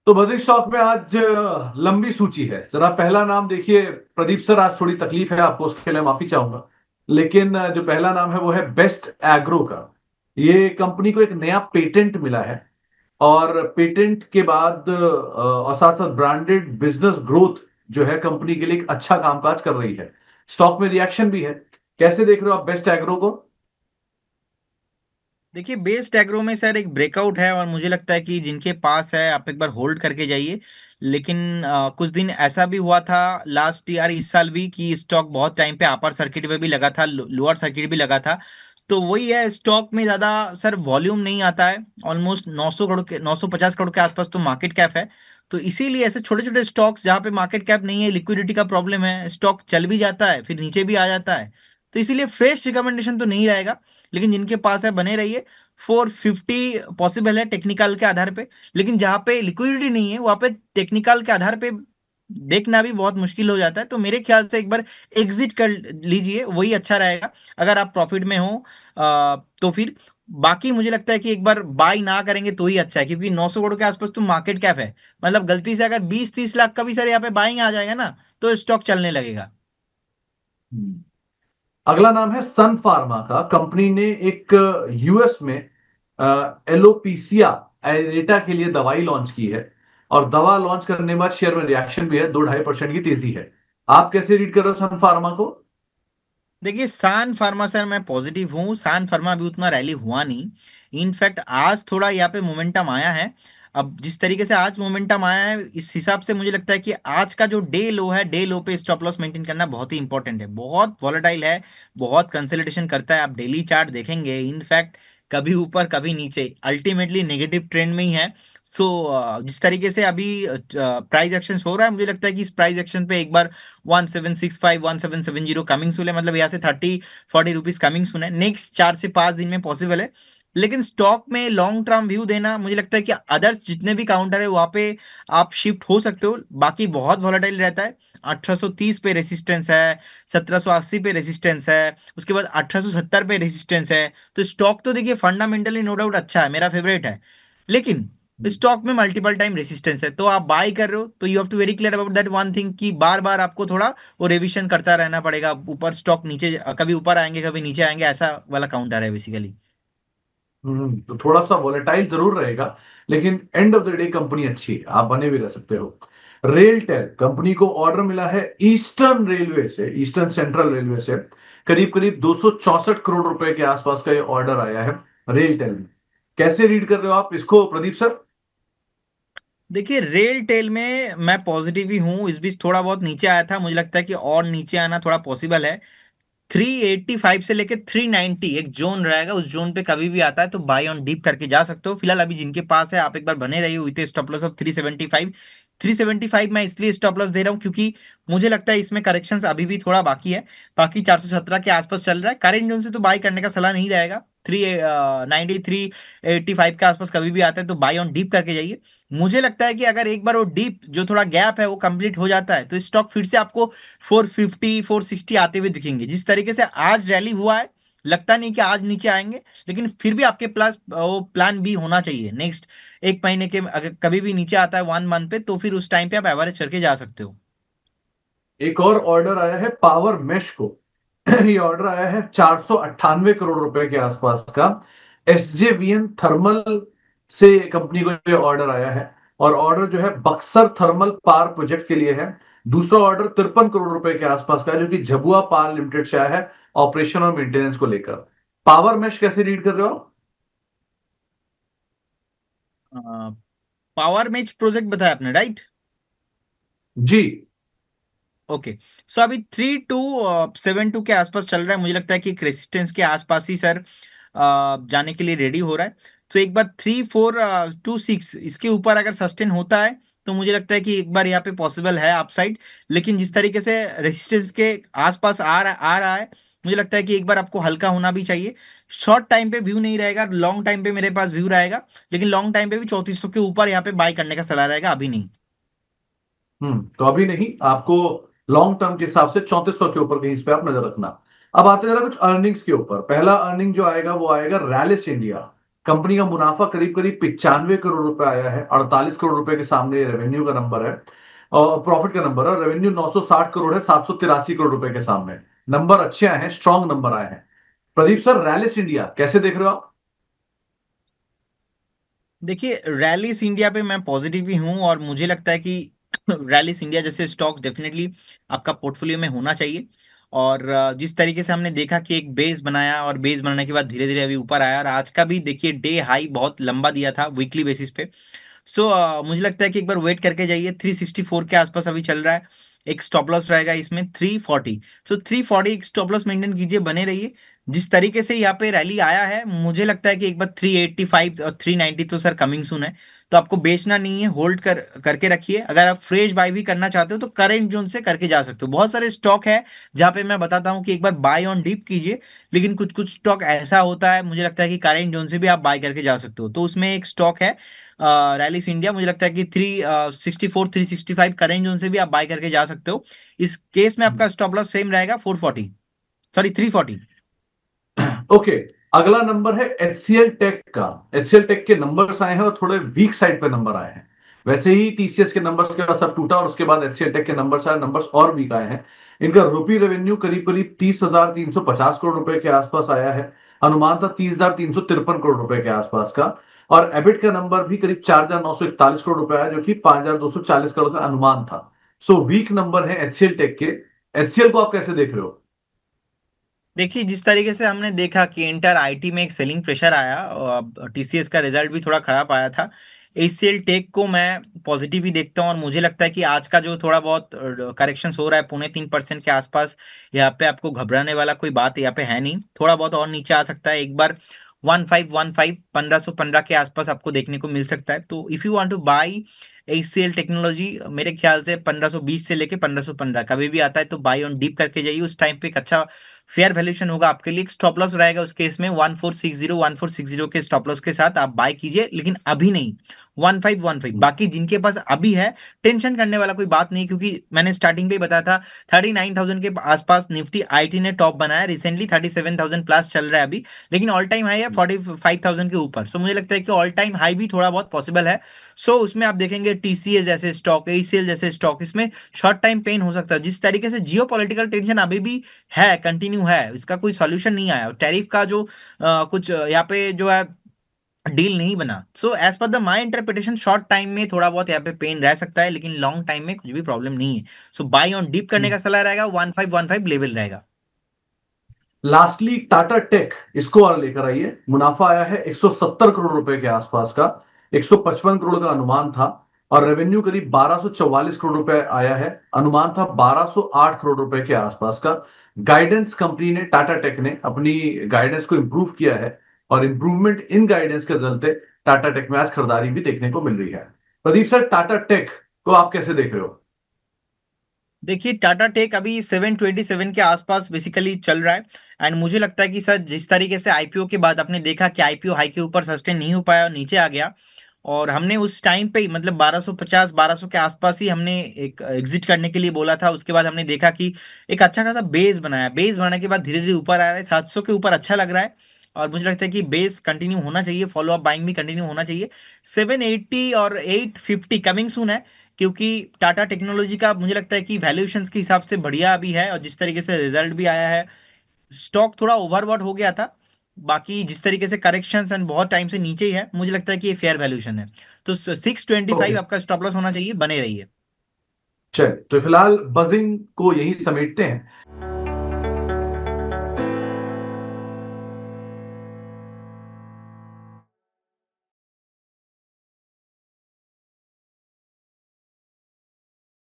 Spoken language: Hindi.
तो बजिंग स्टॉक में आज लंबी सूची है। जरा पहला नाम देखिए। प्रदीप सर, आज थोड़ी तकलीफ है आपको, उसके लिए माफी चाहूंगा। लेकिन जो पहला नाम है वो है बेस्ट एग्रो का। ये कंपनी को एक नया पेटेंट मिला है। और पेटेंट के बाद और साथ साथ ब्रांडेड बिजनेस ग्रोथ जो है कंपनी के लिए एक अच्छा कामकाज कर रही है। स्टॉक में रिएक्शन भी है। कैसे देख रहे हो आप बेस्ट एग्रो को? देखिए, बेस्ड एग्रो में सर एक ब्रेकआउट है और मुझे लगता है कि जिनके पास है आप एक बार होल्ड करके जाइए। लेकिन कुछ दिन ऐसा भी हुआ था लास्ट ईयर, इस साल भी, कि स्टॉक बहुत टाइम पे अपर सर्किट पे भी लगा था, लोअर सर्किट भी लगा था। तो वही है, स्टॉक में ज्यादा सर वॉल्यूम नहीं आता है। ऑलमोस्ट 900 करोड़ के 950 करोड़ के आसपास तो मार्केट कैप है। तो इसीलिए ऐसे छोटे छोटे स्टॉक्स जहाँ पे मार्केट कैप नहीं है, लिक्विडिटी का प्रॉब्लम है, स्टॉक चल भी जाता है फिर नीचे भी आ जाता है। तो इसीलिए फ्रेश रिकमेंडेशन तो नहीं रहेगा। लेकिन जिनके पास है बने रहिए। 450 पॉसिबल है टेक्निकल के आधार पे। लेकिन जहां पे लिक्विडिटी नहीं है वहां पे टेक्निकल के आधार पे देखना भी बहुत मुश्किल हो जाता है। तो मेरे ख्याल से एक बार एग्जिट कर लीजिए, वही अच्छा रहेगा। अगर आप प्रॉफिट में हो तो फिर बाकी मुझे लगता है कि एक बार बाई ना करेंगे तो ही अच्छा है, क्योंकि 900 करोड़ के आसपास तो मार्केट कैप है। मतलब गलती से अगर 20-30 लाख का भी सर यहाँ पे बाइंग आ जाएगा ना, तो स्टॉक चलने लगेगा। हम्म। अगला नाम है सन फार्मा का। कंपनी ने एक यूएस में एलोपीसिया एरेटा के लिए दवाई लॉन्च की है। और दवा लॉन्च करने के बाद शेयर में रिएक्शन भी है, 2-2.5% की तेजी है। आप कैसे रीड कर रहे हो सन फार्मा को? देखिए, सान फार्मा सर मैं पॉजिटिव हूँ। सान फार्मा अभी उतना रैली हुआ नहीं। इनफैक्ट आज थोड़ा यहाँ पे मोमेंटम आया है। अब जिस तरीके से आज मोमेंटम आया है, इस हिसाब से मुझे लगता है कि आज का जो डे लो है, डे लो पे स्टॉप लॉस मेंटेन करना बहुत ही इंपॉर्टेंट है। बहुत वॉलेटाइल है, बहुत कंसोलिडेशन करता है। आप डेली चार्ट देखेंगे, इनफैक्ट कभी ऊपर कभी नीचे, अल्टीमेटली नेगेटिव ट्रेंड में ही है। सो जिस तरीके से अभी प्राइस एक्शन हो रहा है, मुझे लगता है कि इस प्राइस एक्शन पे एक बार 1765 1770 कमिंग सून है। मतलब यहाँ से 30-40 रुपीज कमिंग सून है, नेक्स्ट 4 से 5 दिन में पॉसिबल है। लेकिन स्टॉक में लॉन्ग टर्म व्यू देना, मुझे लगता है कि अदर्स जितने भी काउंटर है वहां पे आप शिफ्ट हो सकते हो। बाकी बहुत वॉलेटाइल रहता है। 1830 पे रेसिस्टेंस है, 1780 पे रेसिस्टेंस है, उसके बाद 1870 पे रेसिस्टेंस है। तो स्टॉक तो देखिए फंडामेंटली नो डाउट अच्छा है, मेरा फेवरेट है। लेकिन स्टॉक में मल्टीपल टाइम रेसिस्टेंस है, तो आप बाय कर रहे हो तो you have to very clear about that one thing, कि बार बार आपको थोड़ा वो रिवीजन करता रहना पड़ेगा। ऊपर स्टॉक नीचे, कभी ऊपर आएंगे कभी नीचे आएंगे, ऐसा वाला काउंटर है बेसिकली। तो थोड़ा सा वोलेटाइल जरूर रहेगा। लेकिन end of the day company अच्छी है, आप बने भी रह सकते हो। रेल टेल कंपनी को ऑर्डर मिला है ईस्टर्न रेलवे से, ईस्टर्न सेंट्रल रेलवे से। करीब करीब 264 करोड़ रुपए के आसपास का ये ऑर्डर आया है रेल टेल में। कैसे रीड कर रहे हो आप इसको प्रदीप सर? देखिए, रेल टेल में मैं पॉजिटिव ही हूँ। इस बीच थोड़ा बहुत नीचे आया था, मुझे लगता है कि और नीचे आना थोड़ा पॉसिबल है। 385 से लेके 390 एक जोन रहेगा, उस जोन पे कभी भी आता है तो बाय ऑन डीप करके जा सकते हो। फिलहाल अभी जिनके पास है आप एक बार बने रहिए विथ स्टॉप लॉस ऑफ 375। 375 मैं इसलिए स्टॉप लॉस दे रहा हूँ क्योंकि मुझे लगता है इसमें करेक्शंस अभी भी थोड़ा बाकी है। बाकी 417 के आसपास चल रहा है, करेंट जोन से तो बाय करने का सलाह नहीं रहेगा। 393 85 के आसपास कभी भी आता है तो बाय ऑन डीप करके जाइए। मुझे लगता है कि अगर एक बार वो डीप जो थोड़ा गैप है वो कंप्लीट हो जाता है तो स्टॉक फिर से आपको 450 460 आते हुए दिखेंगे। जिस तरीके से आज रैली हुआ है, लगता नहीं कि आज नीचे आएंगे। लेकिन फिर भी आपके प्लस वो प्लान बी होना चाहिए। नेक्स्ट एक महीने के अगर कभी भी नीचे आता है 1 मंथ पे, तो फिर उस टाइम पे आप एवरेज करके जा सकते हो। एक और ऑर्डर आया है पावर मेश को। ये ऑर्डर आया है 498 करोड़ रुपए के आसपास का। एसजेवीएन थर्मल से कंपनी को ये ऑर्डर आया है। और ऑर्डर जो है बक्सर थर्मल पावर प्रोजेक्ट के लिए है। दूसरा ऑर्डर 53 करोड़ रुपए के आसपास का है, जो कि झबुआ पावर लिमिटेड से आया है, ऑपरेशन और मेंटेनेंस को लेकर। पावर मेश कैसे रीड कर रहे हो? पावर मेच प्रोजेक्ट बताया आपने, राइट? जी। ओके। सो अभी 3272 के आसपास चल रहा है। मुझे लगता है कि एक रेसिस्टेंस के आसपास ही सर जाने के लिए रेडी हो रहा है। तो एक बार 3426 इसके ऊपर अगर सस्टेन होता है तो मुझे लगता है कि एक बार यहाँ पे पॉसिबल है अपसाइड। लेकिन जिस तरीके से रेसिस्टेंस के आसपास आ रहा है, मुझे लगता है कि एक बार आपको हल्का होना भी चाहिए। शॉर्ट टाइम पे व्यू नहीं रहेगा, लॉन्ग टाइम पे मेरे पास व्यू रहेगा। लेकिन लॉन्ग टाइम पे भी 3400 के ऊपर यहाँ पे बाय करने का सलाह रहेगा, अभी नहीं। तो अभी नहीं आपको। लॉन्ग टर्म के हिसाब से 3400 के ऊपर कहीं इस पे आप नजर रखना। अब आते जरा कुछ अर्निंग्स के ऊपर। पहला अर्निंग जो आएगा वो आएगा रैलिस इंडिया। कंपनी का मुनाफा करीब करीब 95 करोड़ रुपए आया है, 48 करोड़ रुपए के सामने रेवेन्यू का नंबर है, और प्रॉफिट का नंबर है। रेवेन्यू 960 करोड़ है, 783 करोड़ रुपए के सामने। नंबर अच्छे आए हैं, स्ट्रांग नंबर आए हैं। प्रदीप सर, रैलिस इंडिया कैसे देख रहे हो आप? देखिए, रैलीस इंडिया पे मैं पॉजिटिव ही हूँ, और मुझे लगता है कि रैलीस इंडिया जैसे स्टॉक्स डेफिनेटली आपका पोर्टफोलियो में होना चाहिए। और जिस तरीके से हमने देखा कि एक बेस बनाया, और बेस बनाने के बाद धीरे धीरे अभी ऊपर आया, और आज का भी देखिए डे हाई बहुत लंबा दिया था वीकली बेसिस पे। सो मुझे लगता है कि एक बार वेट करके जाइए। 364 के आसपास अभी चल रहा है। एक स्टॉप लॉस रहेगा इसमें 340। सो 340 एक स्टॉप लॉस मेंटेन कीजिए, बने रहिए। जिस तरीके से यहाँ पे रैली आया है, मुझे लगता है कि एक बार 385 और 390 तो सर कमिंग सून है। तो आपको बेचना नहीं है, होल्ड करके रखिए। अगर आप फ्रेश बाय भी करना चाहते हो तो करंट जोन से करके जा सकते हो। बहुत सारे स्टॉक है जहाँ पे मैं बताता हूँ कि एक बार बाय ऑन डिप कीजिए, लेकिन कुछ कुछ स्टॉक ऐसा होता है, मुझे लगता है कि करंट जोन से भी आप बाय करके जा सकते हो। तो उसमें एक स्टॉक है रैलिस इंडिया, मुझे लगता है कि 364 365 करेंट जोन से भी आप बाय करके जा सकते हो। इस केस में आपका स्टॉप लॉस सेम रहेगा 440, सॉरी 340। ओके, अगला नंबर है एचसीएल टेक का। एचसीएल टेक के नंबर्स आए हैं और थोड़े वीक साइड पे नंबर आए हैं। वैसे ही टीसीएस के नंबर्स के बाद सब टूटा, और उसके बाद एचसीएल टेक के नंबर्स आए, नंबर्स और वीक आए हैं। इनका रुपी रेवेन्यू करीब करीब 30,350 करोड़ रुपए के आसपास आया है। अनुमान था 30,353 करोड़ रुपए के आसपास का। और एबिट का नंबर भी करीब 4,941 करोड़ रुपए आया, जो कि 5,240 करोड़ का अनुमान था। सो वीक नंबर है एचसीएल टेक के। एचसीएल को आप कैसे देख रहे हो? देखिए, जिस तरीके से हमने देखा कि इंटर आईटी में एक सेलिंग प्रेशर आया, और टीसीएस का रिजल्ट भी थोड़ा खराब आया था। एचसीएल टेक को मैं पॉजिटिव ही देखता हूँ, और मुझे लगता है कि आज का जो थोड़ा बहुत करेक्शन हो रहा है 2.5% के आसपास, यहाँ पे आपको घबराने वाला कोई बात यहाँ पे है नहीं। थोड़ा बहुत और नीचे आ सकता है, एक बार 1515 1515 के आसपास आपको देखने को मिल सकता है। तो if you want two by HCL technology, मेरे ख्याल से 1520 से लेके 1515 कभी भी आता है तो बाई ऑन डीप करके जाइए। उस टाइम पे एक अच्छा फेयर वैल्यूएशन होगा आपके लिए। एक स्टॉप लॉस रहेगा उस केस में 1460 के स्टॉप लॉस के साथ आप बाय कीजिए, लेकिन अभी नहीं। 1515 बाकी जिनके पास अभी है, टेंशन करने वाला कोई बात नहीं, क्योंकि मैंने स्टार्टिंग पे ही बताया था 39,000 के आसपास निफ्टी आईटी ने टॉप बनाया। रिसेंटली 37,000 प्लस चल रहा है अभी, लेकिन ऑल टाइम हाई है 45,000 के ऊपर। सो मुझे लगता है कि ऑल टाइम हाई भी थोड़ा बहुत पॉसिबल है। सो उसमें आप देखेंगे टीसीएस जैसे स्टॉक, एसीएल जैसे स्टॉक, इसमें शॉर्ट टाइम पेन हो सकता है। जिस तरीके से जियो पॉलिटिकल टेंशन अभी भी है, कंटिन्यू है, इसका कोई सॉल्यूशन नहीं आया। टैरिफ का जो कुछ यहाँ पे जो है डील नहीं बना। So as per the my interpretation, short time में थोड़ा बहुत यहाँ पे पेन रह सकता है, लेकिन लॉन्ग टाइम में कुछ भी प्रॉब्लम नहीं है। सो बाई ऑन डीप करने का सलाह रहेगा, 1515 लेवल रहेगा। लास्टली टाटा टेक, इसको और लेकर आइए। मुनाफा आया है 170 करोड़ रुपए के आसपास का। 155 करोड़ का अनुमान था, और रेवेन्यू करीब 1244 करोड़ रुपए आया है। अनुमान था 1208 करोड़ रुपए के आसपास का। गाइडेंस कंपनी ने, टाटा टेक ने अपनी गाइडेंस को इंप्रूव किया है, और इंप्रूवमेंट इन गाइडेंस के चलते टाटा टेक में आज खरीदारी भी देखने को मिल रही है। प्रदीप सर, टाटा टेक को आप कैसे देख रहे हो? देखिए, टाटा टेक अभी 727 के आसपास बेसिकली चल रहा है। एंड मुझे लगता है कि सर जिस तरीके से आईपीओ के बाद आपने देखा कि आईपीओ हाई के ऊपर सस्टेन नहीं हो पाया और नीचे आ गया, और हमने उस टाइम पे ही मतलब 1250 1200 के आसपास ही हमने एक एग्जिट करने के लिए बोला था। उसके बाद हमने देखा कि एक अच्छा खासा बेस बनाया, बेस बनाने के बाद धीरे धीरे ऊपर आ रहा है 700 के ऊपर, अच्छा लग रहा है। और मुझे लगता है कि बेस कंटिन्यू होना चाहिए, फॉलो अप बाइंग भी कंटिन्यू होना चाहिए। 780 और 850 कमिंग सून है, क्योंकि टाटा टेक्नोलॉजी का मुझे लगता है कि वैल्यूएशंस के हिसाब से बढ़िया अभी है, और जिस तरीके से रिजल्ट भी आया है, स्टॉक थोड़ा ओवरबॉट हो गया था। बाकी जिस तरीके से करेक्शंस एंड बहुत टाइम से नीचे ही है, मुझे लगता है कि ये फेयर वैल्यूएशन है। तो 625 ओके, आपका स्टॉप लॉस होना चाहिए, बने रहिए। चलिए तो फिलहाल बजिंग को यही समेटते हैं।